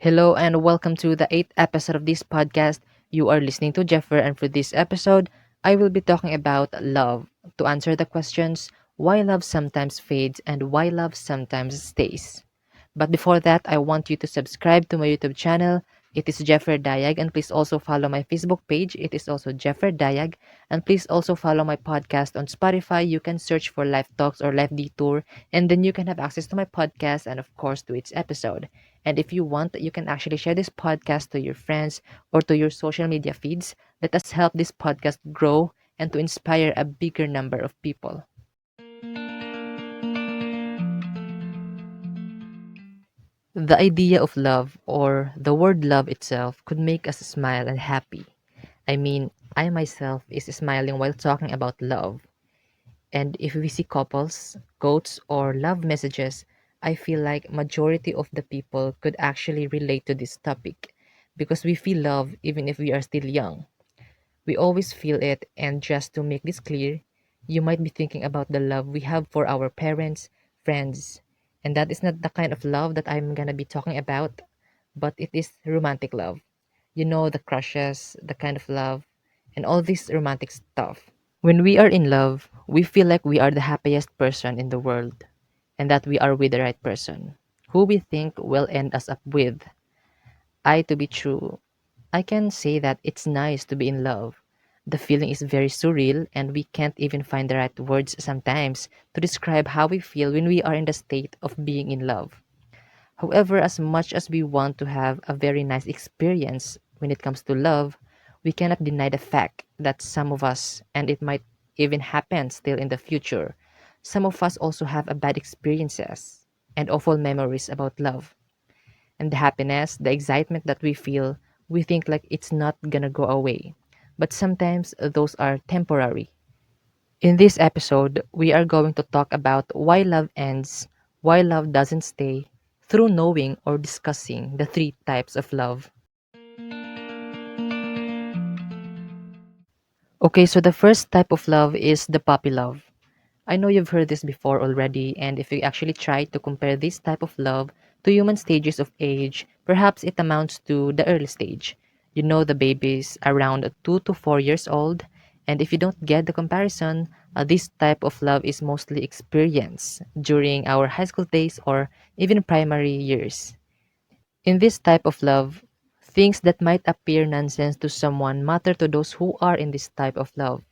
Hello and welcome to the eighth episode of this podcast. You are listening to Jeffer, and for this episode, I will be talking about love. To answer the questions, why love sometimes fades and why love sometimes stays. But before that, I want you to subscribe to my YouTube channel. It is Jeffer Dayag, and please also follow my Facebook page. It is also Jeffer Dayag, and please also follow my podcast on Spotify. You can search for Life Talks or Life Detour, and then you can have access to my podcast and, of course, to its episode. And if you want, you can actually share this podcast to your friends or to your social media feeds. Let us help this podcast grow and to inspire a bigger number of people. The idea of love or the word love itself could make us smile and happy. I mean, I myself is smiling while talking about love. And if we see couples, quotes, or love messages, I feel like majority of the people could actually relate to this topic because we feel love even if we are still young. We always feel it, and just to make this clear, you might be thinking about the love we have for our parents, friends, and that is not the kind of love that I'm gonna be talking about, but it is romantic love. You know, the crushes, the kind of love, and all this romantic stuff. When we are in love, we feel like we are the happiest person in the world and that we are with the right person who we think will end us up with. To be true, I can say that it's nice to be in love. The feeling is very surreal, and we can't even find the right words sometimes to describe how we feel when we are in the state of being in love. However, as much as we want to have a very nice experience when it comes to love, we cannot deny the fact that some of us, and it might even happen still in the future, some of us also have a bad experiences and awful memories about love. And the happiness, the excitement that we feel, we think like it's not gonna go away. But sometimes those are temporary. In this episode, we are going to talk about why love ends, why love doesn't stay, through knowing or discussing the three types of love. Okay, so the first type of love is the puppy love. I know you've heard this before already, and if you actually try to compare this type of love to human stages of age, perhaps it amounts to the early stage. You know, the babies around 2 to 4 years old, and if you don't get the comparison, this type of love is mostly experienced during our high school days or even primary years. In this type of love, things that might appear nonsense to someone matter to those who are in this type of love.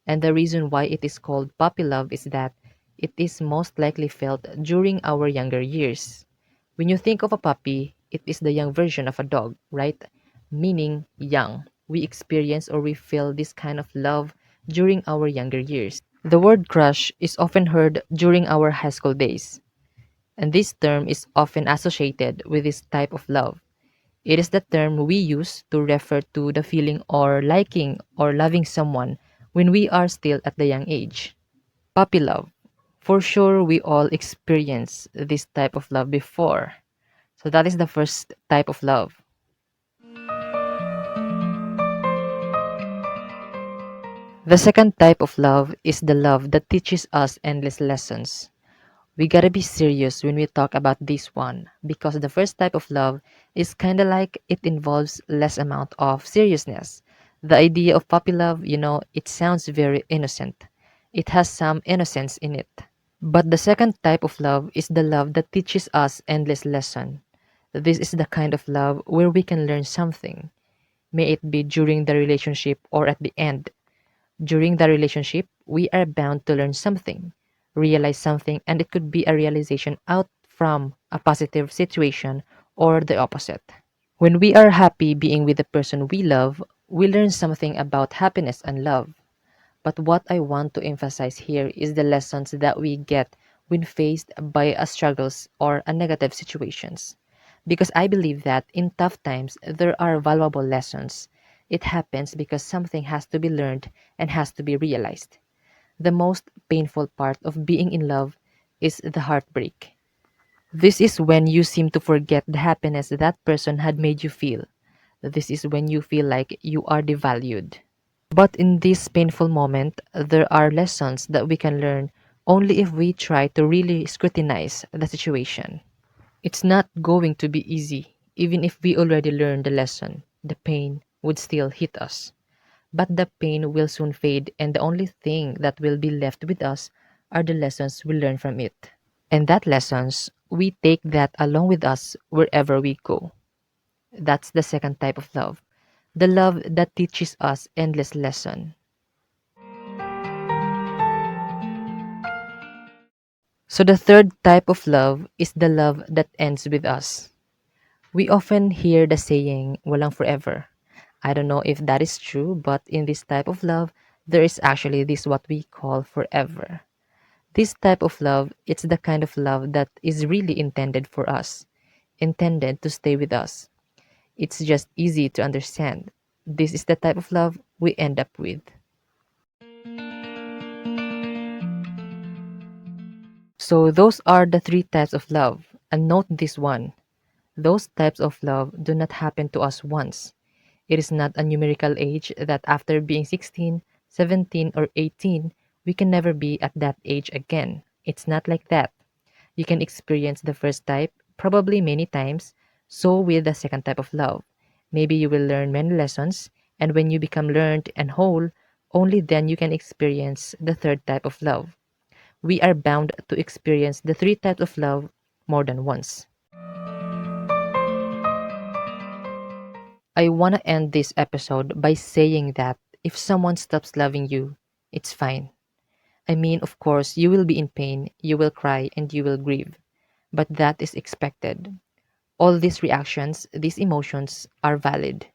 And the reason why it is called puppy love is that it is most likely felt during our younger years. When you think of a puppy, it is the young version of a dog, right? Meaning young. We experience or we feel this kind of love during our younger years. The word crush is often heard during our high school days, and this term is often associated with this type of love. It is the term we use to refer to the feeling or liking or loving someone when we are still at the young age. Puppy love. For sure, we all experience this type of love before. So that is the first type of love. The second type of love is the love that teaches us endless lessons. We gotta be serious when we talk about this one because the first type of love is kinda like it involves less amount of seriousness. The idea of puppy love, it sounds very innocent. It has some innocence in it. But the second type of love is the love that teaches us endless lesson. This is the kind of love where we can learn something. May it be during the relationship or at the end. During the relationship, we are bound to learn something, realize something, and it could be a realization out from a positive situation or the opposite. When we are happy being with the person we love, we learn something about happiness and love. But what I want to emphasize here is the lessons that we get when faced by a struggles or a negative situations. Because I believe that in tough times there are valuable lessons. It happens because something has to be learned and has to be realized. The most painful part of being in love is the heartbreak. This is when you seem to forget the happiness that person had made you feel. This is when you feel like you are devalued. But in this painful moment, there are lessons that we can learn only if we try to really scrutinize the situation. It's not going to be easy. Even if we already learned the lesson, the pain would still hit us. But the pain will soon fade, and the only thing that will be left with us are the lessons we learn from it. And that lessons, we take that along with us wherever we go. That's the second type of love. The love that teaches us endless lesson. So the third type of love is the love that ends with us. We often hear the saying, walang forever. I don't know if that is true, but in this type of love, there is actually this what we call forever. This type of love, it's the kind of love that is really intended for us, intended to stay with us. It's just easy to understand. This is the type of love we end up with. So those are the three types of love. And note this one. Those types of love do not happen to us once. It is not a numerical age that after being 16, 17, or 18, we can never be at that age again. It's not like that. You can experience the first type probably many times, so with the second type of love. Maybe you will learn many lessons, and when you become learned and whole, only then you can experience the third type of love. We are bound to experience the three types of love more than once. I want to end this episode by saying that if someone stops loving you, it's fine. I mean, of course, you will be in pain, you will cry, and you will grieve. But that is expected. All these reactions, these emotions are valid.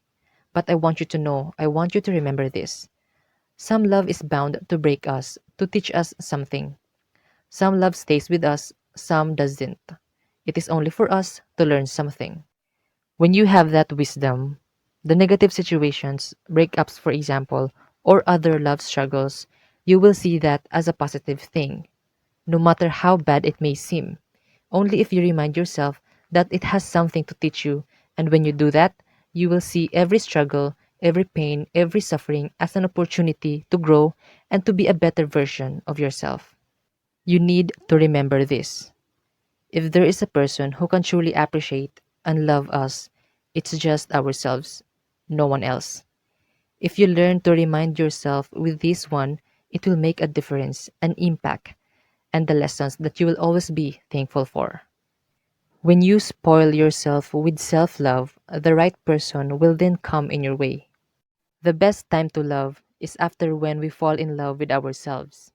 But I want you to know, I want you to remember this. Some love is bound to break us, to teach us something. Some love stays with us, some doesn't. It is only for us to learn something. When you have that wisdom, the negative situations, breakups for example, or other love struggles, you will see that as a positive thing, no matter how bad it may seem. Only if you remind yourself that it has something to teach you, and when you do that, you will see every struggle, every pain, every suffering as an opportunity to grow and to be a better version of yourself. You need to remember this. If there is a person who can truly appreciate and love us, it's just ourselves, no one else. If you learn to remind yourself with this one, it will make a difference, an impact, and the lessons that you will always be thankful for. When you spoil yourself with self love, the right person will then come in your way. The best time to love is after when we fall in love with ourselves.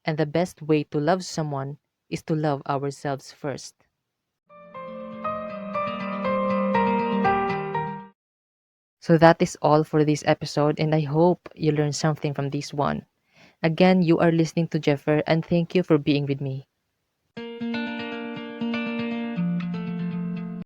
And the best way to love someone is to love ourselves first. So that is all for this episode, and I hope you learned something from this one. Again, you are listening to Jeffer, and thank you for being with me.